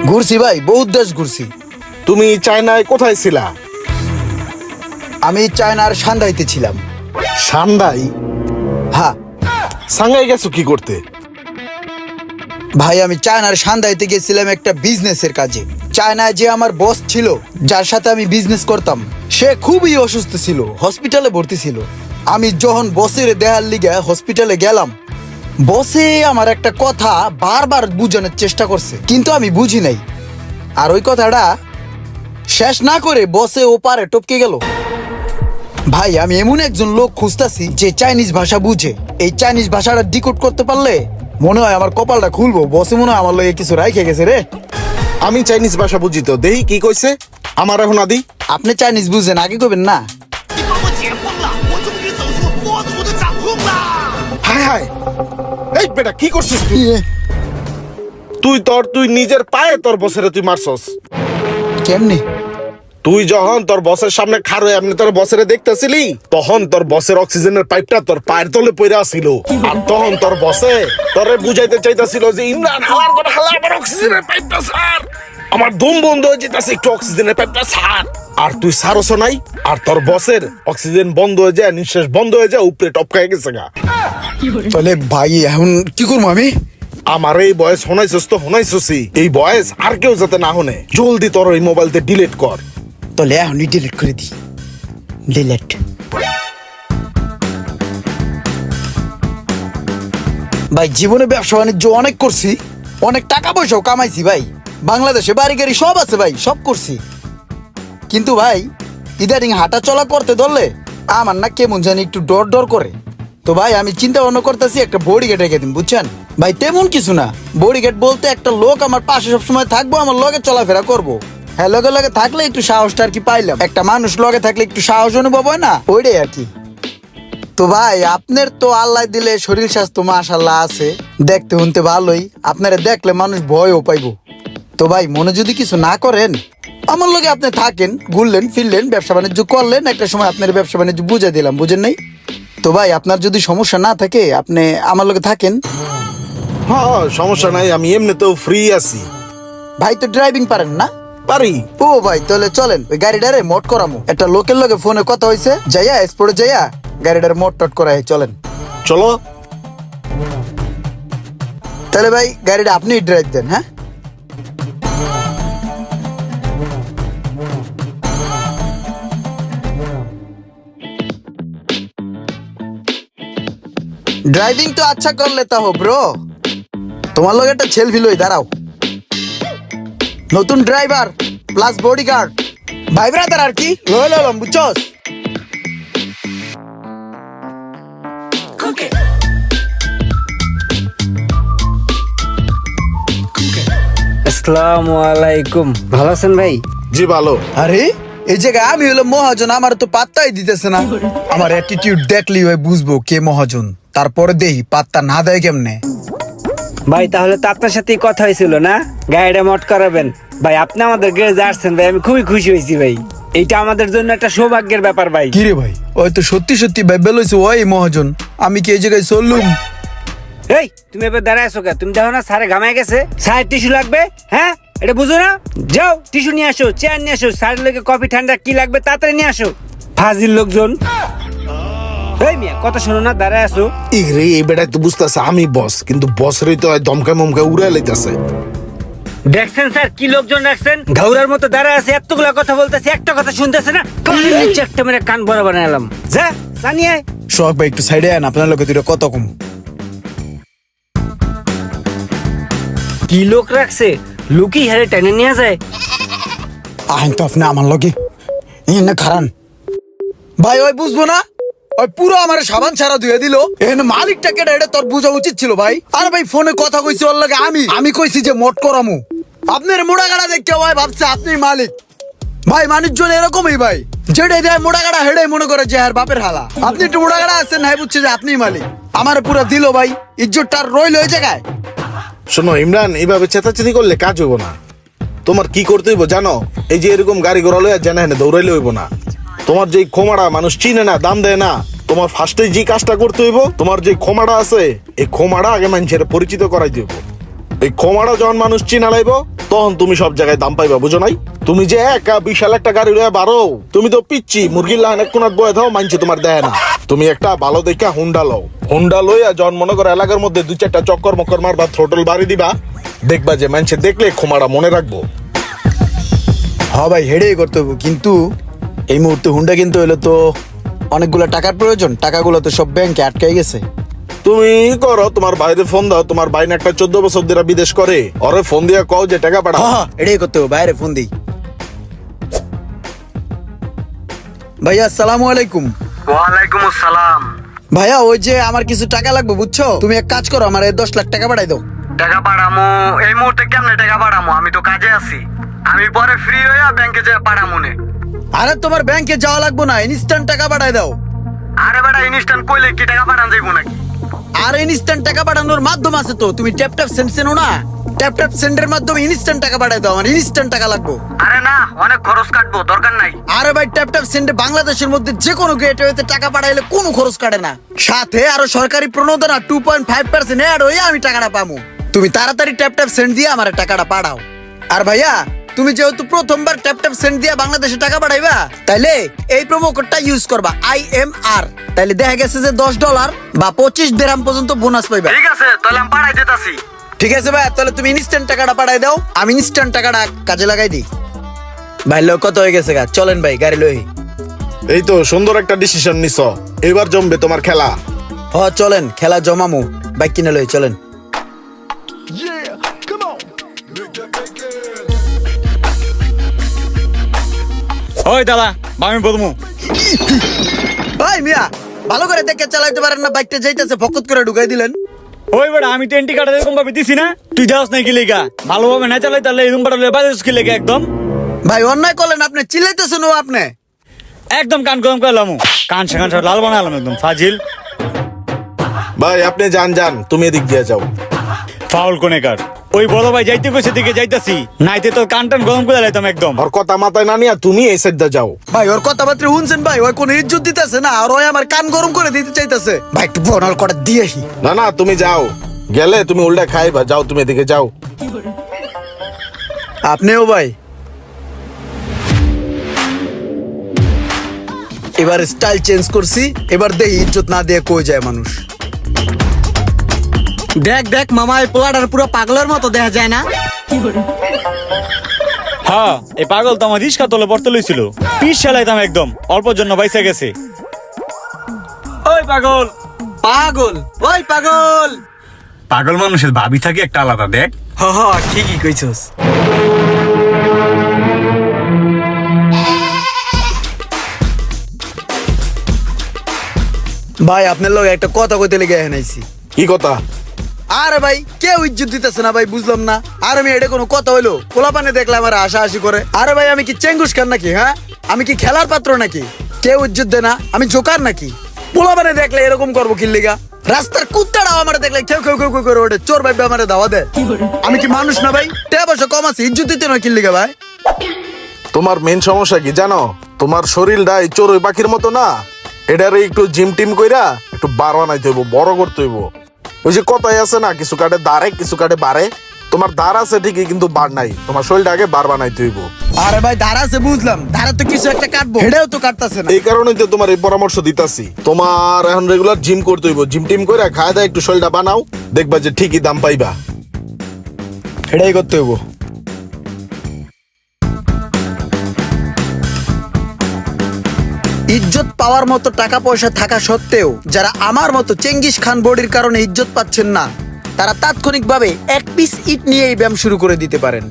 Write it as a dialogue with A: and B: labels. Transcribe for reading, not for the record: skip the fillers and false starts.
A: ঘুরছি ভাই, বহুত দেশ ঘুরছি।
B: তুমি চায়নায় কোথায় ছিলা?
A: আমি চায়নার সাংহাইতে ছিলাম।
B: সান্দাই?
A: হ্যাঁ
B: সাংহাই গেছো কি করতে?
A: ভাই, আমি চায়নার সাংহাইতে গেছিলাম একটা বিজনেসের কাজে। চায়নায় যে আমার বস ছিল, যার সাথে আমি বিজনেস করতাম, সে খুবই অসুস্থ ছিল, হসপিটালে ভর্তি ছিল। আমি যখন বসের দেহার লিগে হসপিটালে গেলাম, বসে আমার একটা কথা বারবার বুঝানোর চেষ্টা করছে, কিন্তু আমি বুঝি নাই। আর ওই কথাটা শেষ না করে বসে ওপারে টপকে গেল। ভাই, আমি এমন একজন লোক খুঁজতাছি যে চাইনিজ ভাষা বুঝে। এই চাইনিজ ভাষাটা ডিকোড করতে পারলে মনে হয় আমার কপালটা খুলবো। বসে মনে হয় আমার লগে কিছু রাইখে গেছে রে।
B: আমি চাইনিজ ভাষা বুঝি তো, দেহি কি কইছে আমার এখন আদি।
A: আপনি চাইনিজ বুঝেন, আগে কবেন না।
B: হায় হায়, এই বেটা কি করছিস তুই? তুই নিজের পায়ে তোর বসেরে তুই মারছস।
A: কেমনি?
B: তুই যখন তোর বসের সামনে খাড়ো এমনি তোর বসেরে দেখতেছিলি, তখন তোর বসের অক্সিজেনের পাইপটা তোর পায়ের তলে পড়ে আসছিল। আর তখন তোর বসে তোরে বুঝাইতে চাইতেছিল যে ইমরান হালার করে হালা আমার অক্সিজেনের পাইপটা ছাড়, আমার দম বন্ধ হয়ে যেতেছে, একটু অক্সিজেনের পাইপটা ছাড়। আর তুই ছাড়ছ নাই, আর তোর বসের অক্সিজেন বন্ধ হয়ে যায়, নিঃশ্বাস বন্ধ হয়ে যায়, উপরে টপকায় গেছে গা।
A: তাহলে ভাই এখন কি করবো আমি?
B: আমার এই বয়স শোনাইছস তো শোনাইছসই, এই বয়স আর কেউ যাতে না শোনে। জলদি তোর ওই মোবাইলতে ডিলিট কর।
A: তাহলে এখনই ডিলিট করে দিই। ডিলিট। ভাই, জীবনে ব্যবসা বাণিজ্য অনেক করছি, অনেক টাকা পয়সাও কামাইছি ভাই। বাংলাদেশে বাড়ি গাড়ি সব আছে ভাই, সব করছি। কিন্তু ভাই, ইদারিং হাঁটা চলা করতে ধরলে আমার না কেমন জানি একটু ডর ডর করে। তো ভাই, আমি চিন্তা ভাবনা করতেছি একটা বডিগার্ড রেখে দিন, বুঝছেন ভাই? তেমন কিছু না, বডিগার্ড বলতে একটা লোক আমার পাশে সবসময় থাকবো, আমার লগে চলাফেরা করবো। হ্যাঁ, লগে লগে থাকলে একটু সাহসটা আর কি পাইলাম। একটা মানুষ লগে থাকলে একটু সাহস অনুভব হয় না, ওইটাই আর কি। তো ভাই, আপনার তো আল্লাহ দিলে শরীর স্বাস্থ্য মাশাআল্লাহ আছে, দেখতে শুনতে ভালোই। আপনারা দেখলে মানুষ ভয়ও পাইবো। তো ভাই, মনে যদি কিছু না করেন, আমার লগে আপনি থাকেন, ঘুরলেন ফিরলেন, ব্যবসা বাণিজ্য করলেন, একটা সময় আপনার ব্যবসা বাণিজ্য বুঝে দিলাম, বুঝেন নাই? তো ভাই, আপনার যদি সমস্যা না থাকে আপনি আমার লগে থাকেন।
B: হ্যাঁ, সমস্যা নাই, আমি এমনিতেও ফ্রি আছি।
A: ভাই তো ড্রাইভিং পারেন না?
B: পারি।
A: ও ভাই, তাহলে চলেন ওই গাড়িটারে মোট করামু। একটা লোকের লগে ফোনে কথা হয়েছে, যাইয়া স্পোর্টে যাইয়া গাড়িটার মোট টট করাই। চলেন
B: চলো।
A: তাহলে ভাই, গাড়িটা আপনি ড্রাইভ দেন। হ্যাঁ, ড্রাইভিং তো আচ্ছা কর লেতা হো ব্রো। তোমার লগে একটা সেলফি লই, দাঁড়াও। নতুন ড্রাইভার প্লাস বডিগার্ড, ভাই ব্রাদার আর কি লইলাম, বুঝছস?
C: আসসালামু আলাইকুম। ভালো আছেন ভাই?
B: জি ভালো।
A: আরে এই জায়গায় আমি হলো মহাজন, আমার তো পাত্তাই দিতেছে না। আমার অ্যাটিটিউড দেখলি ভাই বুঝবো কে মহাজন, তারপরে দেহি পাত্তা না দেয় কেমনে।
C: ভাই, তাহলে তো আপনার সাথেই কথা হয়েছিল না, গাড়িটা মোট করাবেন। ভাই, আপনি আমাদের গ্যারেজে আসছেন ভাই, আমি খুবই খুশি হয়েছি ভাই। এইটা আমাদের জন্য একটা সৌভাগ্যের ব্যাপার ভাই।
A: কিরে ভাই, ওই তো সত্যি সত্যি ভাই বেলইছে ওই মহাজন। আমি কি এই জায়গায় চললুম?
C: এই, তুমি এবার দাঁড়ায় আছো কে? তুমি দেখো না স্যারে ঘামায় গেছে, স্যার টিস্যু লাগবে। হ্যাঁ, এটা বুঝো না? যাও টিস্যু নিয়ে আসো, চেয়ার নিয়ে আসো, স্যারের লোকে কফি ঠান্ডা কি লাগবে তাড়াতাড়ি নিয়ে আসো। ফাজিল লোকজন। এই মিয়া, কথা শোনো না, দাঁড়ায় আসো।
B: রে, এই বেটাই তো বুঝতেছে আমি বস, কিন্তু বসরেই তো দমকা মমকা উড়ে লাইতেছে।
C: দেখছেন স্যার কি লোকজন রাখছেন, ঘাউরার মতো দাঁড়ায় আছে, এতগুলা কথা বলতেছে, একটা কথা শুনতেছে না। কানের নিচে একটা মেরে কান বড় বানালাম। যা জানিয়ে
A: সোহাগ ভাই একটু সাইডে আন, আপনার লোকে দুটো কত কম।
C: কি লোক রাখছে, লুকি হারে টেনে নিয়ে যায়।
A: আইন তো আপনি আমার লগে না খারান ভাই, ওই বুঝবো না? ওই পুরো আমার সাবান ছাড়া ধুয়ে দিল। এখানে মালিকটা কেটে, এটা তোর বোঝা উচিত ছিল ভাই। আরে ভাই, ফোনে কথা কইছি ওর লাগে, আমি কইছি যে মোট করামু। আপনার মোড়া গাড়া দেখতে ভাই ভাবছে আপনি মালিক। ভাই, মানুষজন এরকমই ভাই, যেটাই দেয় মোড়া গাড়া হেডাই মনে করে যে আর বাপের হালা। আপনি একটু মোড়া গাড়া আছেন, নাই বুঝছে যে আপনি মালিক। আমার পুরো দিল ভাই, ইজ্জতটা রইল ওই জায়গায়।
B: শোনো ইমরান, এইভাবে চেতাচেতি করলে কাজ হইব না। তোমার কি করতে হইব জানো? এই যে এরকম গাড়ি ঘোড়া লইয়া জানা হেনে দৌড়াইলে হইব না। তোমার যে খোমাড়া মানুষ চিনে না, দাম দেয় না, তোমার ফার্স্টে যে কাজটা করতে হইব, তোমার যে ক্ষমাটা আছে এই ক্ষমাটা আগে মানুষের পরিচিত করাই দিব। এই ক্ষমাটা যখন মানুষ চিনা লাইব তখন তুমি সব জায়গায় দাম পাইবা, বুঝো নাই? তুমি যে একা বিশাল একটা গাড়ি লইয়া বারো, তুমি তো পিচ্ছি মুরগির লাইন এক কোনাত বয়ে দাও, মানছে তোমার দেয় না। তুমি একটা ভালো দেখা হুন্ডা লও, হুন্ডা লইয়া যখন মনে করো এলাকার মধ্যে 2-4টা চক্কর মক্কর মারবা, থ্রোটল বাড়ি দিবা, দেখবা যে মানুষে দেখলে ক্ষমাটা মনে রাখবো।
A: হ্যাঁ ভাই, হেডেই করতে হবে, কিন্তু এই মুহূর্তে হুন্ডা কিনতে হইলে তো অনেকগুলো টাকার প্রয়োজন। টাকাগুলো তো সব ব্যাংকে আটকাই গেছে।
B: তুমি করো, তোমার বাইরে ফোন দাও, তোমার বাইন একটা 14 বছর ধরে বিদেশ করে, ওরে ফোন দিয়া কও যে টাকা পাঠাও।
A: হ্যাঁ, এটাই করতে হবে, বাইরে ফোন দিই। ভাইয়া আসসালামু আলাইকুম।
D: ওয়ালাইকুম আসসালাম।
A: ভাইয়া ওই যে আমার কিছু টাকা লাগবে, বুঝছো? তুমি এক কাজ করো, আমার 10 লাখ টাকা পাঠাই দাও।
D: টাকা পাঠামো? এই মুহূর্তে কেমনে টাকা পাঠামো? আমি তো কাজে আছি, আমি পরে ফ্রি হইয়া ব্যাংকে যেয়ে পাঠামো নে।
A: আরে তোমার ব্যাংকে যাওয়া লাগবে না, ইনস্ট্যান্ট টাকা পাঠাই দাও।
D: আরে বেটা, ইনস্ট্যান্ট কইলে কি টাকা পাঠান যাইবো নাকি?
A: আর ইনস্ট্যান্ট টাকা পাঠানোর মাধ্যম আছে তো, তুমি ট্যাপ ট্যাপ সেন্ড চেনো না? ট্যাপ ট্যাপ সেন্ডের মাধ্যমে ইনস্ট্যান্ট টাকা পাঠাই দাও, আমার ইনস্ট্যান্ট টাকা লাগবে।
D: আরে না, অনেক খরচ কাটবো, দরকার নাই।
A: আরে ভাই, ট্যাপ ট্যাপ সেন্ডে বাংলাদেশের মধ্যে যে কোনো গেটওয়েতে টাকা পাঠাইলে কোনো খরচ কাটে না, সাথে আরো সরকারি প্রণোদনা 2.5% অ্যাড হয়ে আমি টাকাটা পাবো। তুমি তাড়াতাড়ি ট্যাপ ট্যাপ সেন্ড দিয়ে আমার টাকাটা পাঠাও। আর ভাইয়া, তুমি যেহেতু প্রথমবার ট্যাপ ট্যাপ সেন্ড দিয়ে বাংলাদেশে টাকা পাঠাইবা, তাইলে এই প্রোমো কোডটা ইউজ করবা, IMR। তাইলে দেখা গেছে যে $10 বা 25 দিরহাম পর্যন্ত বোনাস পাইবা।
D: ঠিক আছে, তাহলে আমি পাঠাই দিতাছি।
A: ঠিক আছে ভাই, তাহলে তুমি ইনস্ট্যান্ট টাকাটা পাঠাই দাও, আমি ইনস্ট্যান্ট টাকাটা কাজে লাগাই দিই। ভাই লোক কত হয়ে গেছে গা, চলেন ভাই গাড়ি লই।
B: এই তো সুন্দর একটা ডিসিশন নিছো, এবার জমবে তোমার খেলা।
A: হ চলেন, খেলা জমামু, বাইক কিনে লই, চলেন।
E: ওই দাদা, আমি বলবো।
A: ভাই মিয়া, ভালো করে দেখে চালাইতে পারেন না, বাইকটা যাইতেছে ফকত করে ঢুকাই দিলেন।
E: ওই বেটা, আমি তো এন্টি কাটা এরকম ভাবে দিছি না, তুই যাস নাই কি লেগা? ভালোভাবে না চালাই তাহলে এরকম পাঠালে বাজাস কি লেগা? একদম
A: ভাই অন্যায় করলেন, আপনি চিল্লাইতেছেন ও আপনি।
E: একদম কান গরম করলাম, কান সব লাল বানালাম একদম ফাজিল।
B: ভাই আপনি যান যান, তুমি এদিক দিয়ে যাও।
E: ফাউল কোনেকার, ওই বড় ভাই যাইতে কইছে দিকে যাইতাছি, নাইতে তো কান টান গরম করে লাইতাম একদম।
B: ওর কথা মাথায় না নিয়া তুমি এই সাইডে যাও।
A: ভাই ওর কথাবার্তা শুনছেন ভাই, ওই কোনো ইজ্জত দিতেছে না, আর ওই আমার কান গরম করে দিতে চাইতেছে। ভাই একটু বনার করে দিয়েহি।
B: না না, তুমি যাও, গেলে তুমি উল্টা খাইবা, যাও তুমি এদিকে যাও।
A: আপনিও ভাই। এবার স্টাইল চেঞ্জ করছি, এবার দেখি ইজ্জত না দিয়ে কই যায় মানুষ।
F: দেখ দেখ মামা, এই পোলাটার পুরো পাগলের মতো দেখা যায় না?
E: হ্যাঁ, এই পাগল তো আমার রিস্কা তলে পড়তে লইছিল, পিস চালাইতাম একদম, অল্প জন্য বাইসা গেছে। ওই পাগল
F: পাগল, ওই পাগল।
E: পাগল মানুষের ভাবি থাকে একটা আলাদা, দেখ।
F: হ হ, ঠিকই কইছস।
A: ভাই আপনার লোক একটা কথা কইতে লেগে এখানেছি।
B: কি কথা?
A: আরে ভাই, কেউ ইজ্জত দিতেছে না ভাই, বুঝলাম না। আর আমি এটা কোনো কথা হইলো? পোলাপানে দেখলে আমার হাসাহাসি করে। আরে ভাই, আমি কি চেঙ্গুস খান নাকি? হ্যাঁ, আমি কি খেলার পাত্র নাকি? কেউ ইজ্জত দেয় না, আমি জোকার নাকি? পোলাপানে দেখলে এরকম করবো কি লিগা? রাস্তার কুত্তাটাও আমার দেখলে কেউ কেউ কেউ কেউ করে ওঠে, চোর ভাই আমার দাওয়া দেয়। আমি কি মানুষ না ভাই? টাকা পয়সা কম আছে, ইজ্জত দিতে না কি লিগা ভাই?
B: তোমার মেন সমস্যা কি জানো? তোমার শরীরটা এই চড়ুই পাখির মতো না, এটারে একটু জিম টিম কইরা একটু বার বানাইতে হইব, বড় করতে হইব। ওই যে কথাই আছে না, কিছু কাটে দাঁড়ে কিছু কাটে বাড়ে। তোমার দাঁড় আছে ঠিকই, কিন্তু বার নাই। তোমার শরীরটা আগে বার বানাইতে হইব।
A: আরে ভাই, ধারা আছে বুঝলাম, ধারা তো কিছু একটা কাটবো, এটাও তো কাটতেছে না।
B: এই কারণেই তো তোমার এই পরামর্শ দিতাছি। তোমার এখন রেগুলার জিম করতে হইব, জিম টিম কইরা খায় দায় একটু শরীরটা বানাও, দেখবা যে ঠিকই দাম পাইবা।
A: এটাই করতে হইব। ইজ্জত পাওয়ার মতো টাকা পয়সা থাকা সত্ত্বেও যারা আমার মতো চেঙ্গিস খান বডির কারণে ইজ্জত পাচ্ছেন না, তারা তাৎক্ষণিকভাবে 1 পিস ইট নিয়ে এই ব্যায়াম শুরু করে দিতে পারেন।